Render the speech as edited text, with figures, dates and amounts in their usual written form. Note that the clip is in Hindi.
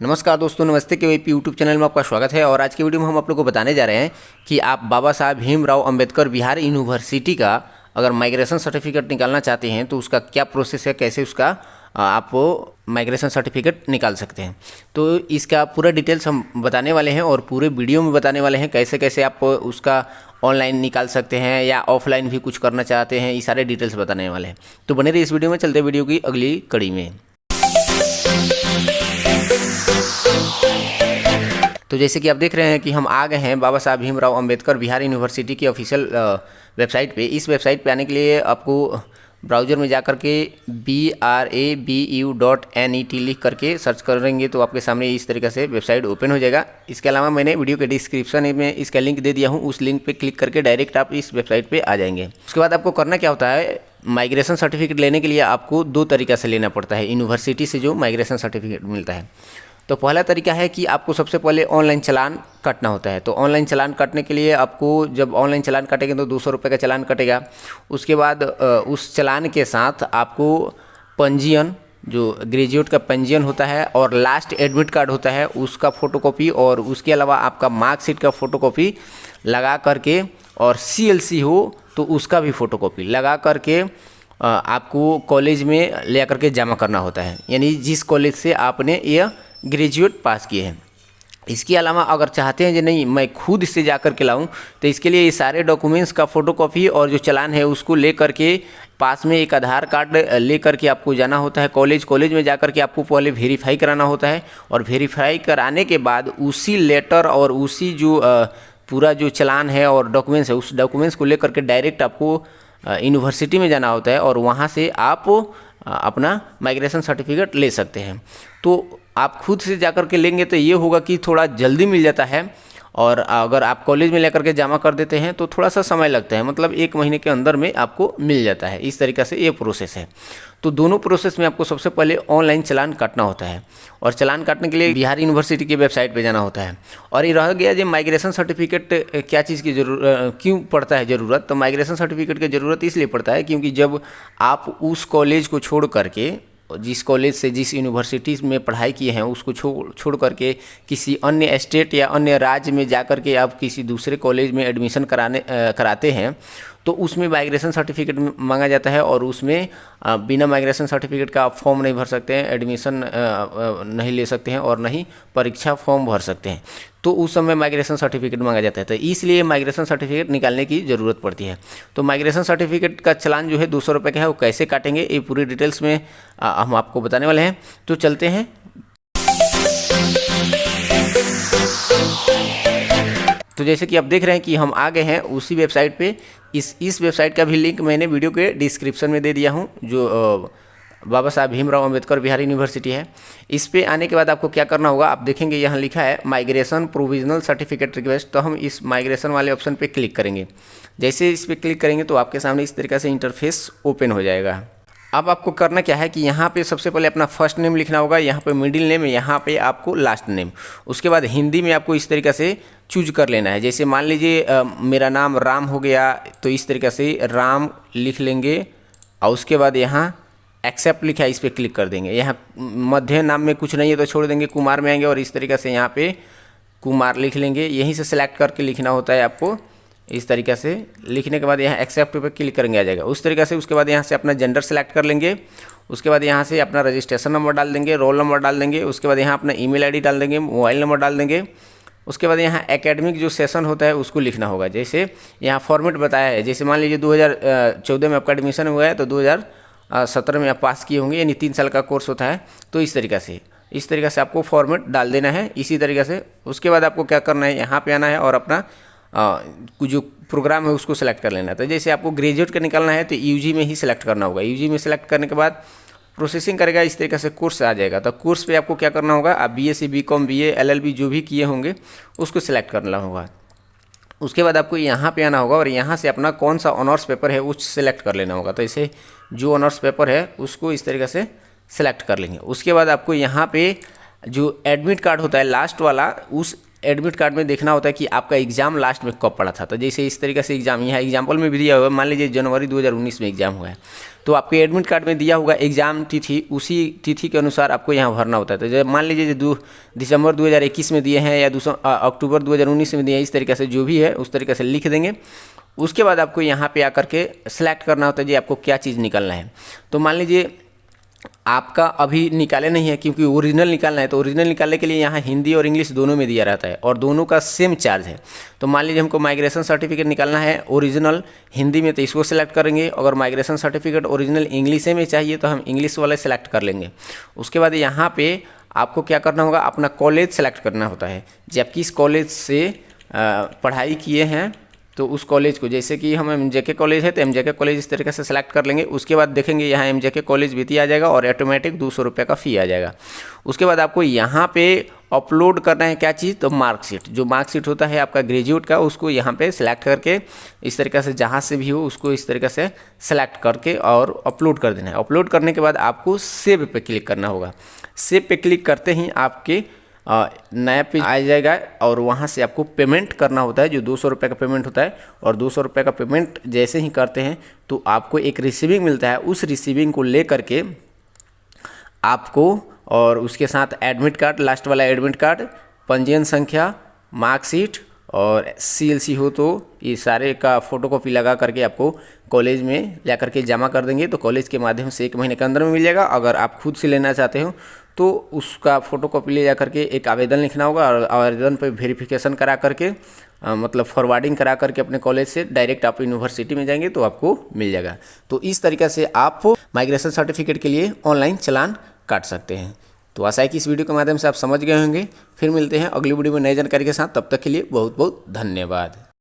नमस्कार दोस्तों, नमस्ते के वीपी यूट्यूब चैनल में आपका स्वागत है। और आज की वीडियो में हम आप लोग को बताने जा रहे हैं कि आप बाबा साहब भीमराव अंबेडकर बिहार यूनिवर्सिटी का अगर माइग्रेशन सर्टिफिकेट निकालना चाहते हैं तो उसका क्या प्रोसेस है, कैसे उसका आप माइग्रेशन सर्टिफिकेट निकाल सकते हैं। तो इसका पूरा डिटेल्स हम बताने वाले हैं और पूरे वीडियो में बताने वाले हैं कैसे कैसे आप उसका ऑनलाइन निकाल सकते हैं या ऑफलाइन भी कुछ करना चाहते हैं, ये सारे डिटेल्स बताने वाले हैं। तो बने रहिए इस वीडियो में। चलते वीडियो की अगली कड़ी में। तो जैसे कि आप देख रहे हैं कि हम आ गए हैं बाबा साहब भीमराव अंबेडकर बिहार यूनिवर्सिटी की ऑफिशियल वेबसाइट पे। इस वेबसाइट पे आने के लिए आपको ब्राउज़र में जाकर के BRABU.NET लिख करके सर्च करेंगे तो आपके सामने इस तरीके से वेबसाइट ओपन हो जाएगा। इसके अलावा मैंने वीडियो के डिस्क्रिप्शन में इसका लिंक दे दिया हूँ, उस लिंक पे क्लिक करके डायरेक्ट आप इस वेबसाइट पे आ जाएंगे। उसके बाद आपको करना क्या होता है, माइग्रेशन सर्टिफिकेट लेने के लिए आपको दो तरीक़ा से लेना पड़ता है यूनिवर्सिटी से जो माइग्रेशन सर्टिफिकेट मिलता है। तो पहला तरीका है कि आपको सबसे पहले ऑनलाइन चालान काटना होता है। तो ऑनलाइन चालान काटने के लिए आपको जब ऑनलाइन चालान काटेंगे तो 200 रुपये का चालान कटेगा। उसके बाद उस चालान के साथ आपको पंजीयन, जो ग्रेजुएट का पंजीयन होता है और लास्ट एडमिट कार्ड होता है उसका फ़ोटोकॉपी, और उसके अलावा आपका मार्कशीट का फ़ोटोकॉपी लगा करके, और CLC हो तो उसका भी फ़ोटोकॉपी लगा करके आपको कॉलेज में ले करके जमा करना होता है, यानी जिस कॉलेज से आपने यह ग्रेजुएट पास किए हैं। इसके अलावा अगर चाहते हैं कि नहीं मैं खुद से जा कर के लाऊँ तो इसके लिए ये सारे डॉक्यूमेंट्स का फ़ोटोकॉपी और जो चालान है उसको ले करके पास में एक आधार कार्ड ले करके आपको जाना होता है कॉलेज में जा कर के आपको पहले वेरीफाई कराना होता है। और वेरीफाई कराने के बाद उसी लेटर और उसी जो पूरा जो चालान है और डॉक्यूमेंट्स है उस डॉक्यूमेंट्स को ले करके डायरेक्ट आपको यूनिवर्सिटी में जाना होता है और वहाँ से आप अपना माइग्रेशन सर्टिफिकेट ले सकते हैं। तो आप खुद से जाकर के लेंगे तो ये होगा कि थोड़ा जल्दी मिल जाता है, और अगर आप कॉलेज में लेकर के जमा कर देते हैं तो थोड़ा सा समय लगता है, मतलब 1 महीने के अंदर में आपको मिल जाता है। इस तरीक़े से ये प्रोसेस है। तो दोनों प्रोसेस में आपको सबसे पहले ऑनलाइन चालान काटना होता है, और चालान काटने के लिए बिहार यूनिवर्सिटी की वेबसाइट पे जाना होता है। और ये रह गया जो माइग्रेशन सर्टिफिकेट क्या चीज़ की ज़रूरत क्यों पड़ता है ज़रूरत, तो माइग्रेशन सर्टिफिकेट की ज़रूरत इसलिए पड़ता है क्योंकि जब आप उस कॉलेज को छोड़ करके, जिस कॉलेज से जिस यूनिवर्सिटी में पढ़ाई किए हैं उसको छोड़ करके किसी अन्य स्टेट या अन्य राज्य में जा कर के आप किसी दूसरे कॉलेज में एडमिशन कराते हैं तो उसमें माइग्रेशन सर्टिफिकेट मांगा जाता है। और उसमें बिना माइग्रेशन सर्टिफिकेट का आप फॉर्म नहीं भर सकते हैं, एडमिशन नहीं ले सकते हैं और नहीं परीक्षा फॉर्म भर सकते हैं। तो उस समय माइग्रेशन सर्टिफिकेट मांगा जाता है, तो इसलिए माइग्रेशन सर्टिफिकेट निकालने की ज़रूरत पड़ती है। तो माइग्रेशन सर्टिफिकेट का चालान जो है 200 रुपये का है, वो कैसे काटेंगे ये पूरी डिटेल्स में हम आपको बताने वाले हैं। तो चलते हैं। तो जैसे कि आप देख रहे हैं कि हम आ गए हैं उसी वेबसाइट पे। इस वेबसाइट का भी लिंक मैंने वीडियो के डिस्क्रिप्शन में दे दिया हूँ, जो बाबा साहब भीमराव अंबेडकर बिहार यूनिवर्सिटी है। इस पे आने के बाद आपको क्या करना होगा, आप देखेंगे यहाँ लिखा है माइग्रेशन प्रोविजनल सर्टिफिकेट रिक्वेस्ट। तो हम इस माइग्रेशन वाले ऑप्शन पे क्लिक करेंगे। जैसे इस पर क्लिक करेंगे तो आपके सामने इस तरीके से इंटरफेस ओपन हो जाएगा। अब आपको करना क्या है कि यहाँ पे सबसे पहले अपना फर्स्ट नेम लिखना होगा, यहाँ पे मिडिल नेम, यहाँ पे आपको लास्ट नेम। उसके बाद हिंदी में आपको इस तरीके से चूज कर लेना है। जैसे मान लीजिए मेरा नाम राम हो गया तो इस तरीके से राम लिख लेंगे, और उसके बाद यहाँ एक्सेप्ट लिखा है, इस पर क्लिक कर देंगे। यहाँ मध्य नाम में कुछ नहीं है तो छोड़ देंगे, कुमार में आएंगे और इस तरीके से यहाँ पे कुमार लिख लेंगे। यहीं से सिलेक्ट करके लिखना होता है आपको। इस तरीके से लिखने के बाद यहाँ एक्सेप्ट पे क्लिक करेंगे, आ जाएगा उस तरीके से। उसके बाद यहाँ से अपना जेंडर सेलेक्ट कर लेंगे। उसके बाद यहाँ से अपना रजिस्ट्रेशन नंबर डाल देंगे, रोल नंबर डाल देंगे। उसके बाद यहाँ अपना ईमेल आईडी डाल देंगे, मोबाइल नंबर डाल देंगे। उसके बाद यहाँ एकेडमिक जो सेशन होता है उसको लिखना होगा। जैसे यहाँ फॉर्मेट बताया है, जैसे मान लीजिए 2014 में आपका एडमिशन हुआ है तो 2017 में आप पास किए होंगे, यानी 3 साल का कोर्स होता है। तो इस तरीके से आपको फॉर्मेट डाल देना है इसी तरीके से। उसके बाद आपको क्या करना है, यहाँ पे आना है और अपना जो प्रोग्राम है उसको सेलेक्ट कर लेना है। तो जैसे आपको ग्रेजुएट का निकालना है तो UG में ही सिलेक्ट करना होगा। UG में सिलेक्ट करने के बाद प्रोसेसिंग करेगा, इस तरीके से कोर्स आ जाएगा। तो कोर्स पे आपको क्या करना होगा, आप BSc BCom BA LLB जो भी किए होंगे उसको सिलेक्ट करना होगा। उसके बाद आपको यहाँ पे आना होगा और यहाँ से अपना कौन सा ऑनर्स पेपर है उस सेलेक्ट कर लेना होगा। तो इसे जो ऑनर्स पेपर है उसको इस तरीके से सिलेक्ट कर लेंगे। उसके बाद आपको यहाँ पे जो एडमिट कार्ड होता है लास्ट वाला, उस एडमिट कार्ड में देखना होता है कि आपका एग्ज़ाम लास्ट में कब पड़ा था। तो जैसे इस तरीके से एग्ज़ाम यहाँ एग्जाम्पल में भी दिया हुआ है, मान लीजिए जनवरी 2019 में एग्ज़ाम हुआ है, तो आपके एडमिट कार्ड में दिया होगा एग्ज़ाम तिथि, उसी तिथि के अनुसार आपको यहाँ भरना होता है। तो जब मान लीजिए दिसंबर 2021 में दिए हैं या अक्टूबर 2019 में दिए हैं, इस तरीके से जो भी है उस तरीके से लिख देंगे। उसके बाद आपको यहाँ पे आकर के सेलेक्ट करना होता है जी आपको क्या चीज़ निकालना है। तो मान लीजिए आपका अभी निकाले नहीं है, क्योंकि ओरिजिनल निकालना है, तो ओरिजिनल निकालने के लिए यहाँ हिंदी और इंग्लिश दोनों में दिया रहता है और दोनों का सेम चार्ज है। तो मान लीजिए हमको माइग्रेशन सर्टिफिकेट निकालना है ओरिजिनल हिंदी में, तो इसको सिलेक्ट करेंगे। अगर माइग्रेशन सर्टिफिकेट ओरिजिनल इंग्लिश में चाहिए तो हम इंग्लिश वाला सेलेक्ट कर लेंगे। उसके बाद यहाँ पे आपको क्या करना होगा, अपना कॉलेज सेलेक्ट करना होता है, जब किस कॉलेज से पढ़ाई किए हैं तो उस कॉलेज को, जैसे कि हम MJK कॉलेज है तो MJK कॉलेज इस तरीके से सेलेक्ट कर लेंगे। उसके बाद देखेंगे यहाँ MJK कॉलेज भी आ जाएगा और ऑटोमेटिक 200 रुपये का फ़ी आ जाएगा। उसके बाद आपको यहाँ पे अपलोड करना है क्या चीज़, तो मार्कशीट, जो मार्कशीट होता है आपका ग्रेजुएट का, उसको यहाँ पे सिलेक्ट करके इस तरीके से जहाँ से भी हो उसको इस तरीके से सेलेक्ट करके और अपलोड कर देना है। अपलोड करने के बाद आपको सेव पे क्लिक करना होगा। सेव पे क्लिक करते ही आपके नया पेज आ जाएगा और वहाँ से आपको पेमेंट करना होता है, जो 200 रुपये का पेमेंट होता है। और 200 रुपये का पेमेंट जैसे ही करते हैं तो आपको एक रिसीविंग मिलता है। उस रिसीविंग को ले करके आपको और उसके साथ एडमिट कार्ड, लास्ट वाला एडमिट कार्ड, पंजीयन संख्या, मार्कशीट और CLC हो तो ये सारे का फ़ोटोकॉपी लगा करके आपको कॉलेज में ला करके जमा कर देंगे। तो कॉलेज के माध्यम से 1 महीने के अंदर में मिल जाएगा। अगर आप खुद से लेना चाहते हो तो उसका फ़ोटोकॉपी ले जा करके एक आवेदन लिखना होगा और आवेदन पर वेरिफिकेशन करा करके मतलब फॉरवर्डिंग करा करके अपने कॉलेज से डायरेक्ट आप यूनिवर्सिटी में जाएंगे तो आपको मिल जाएगा। तो इस तरीके से आप माइग्रेशन सर्टिफिकेट के लिए ऑनलाइन चालान काट सकते हैं। तो आशा है कि इस वीडियो के माध्यम से आप समझ गए होंगे। फिर मिलते हैं अगली वीडियो में नई जानकारी के साथ, तब तक के लिए बहुत बहुत धन्यवाद।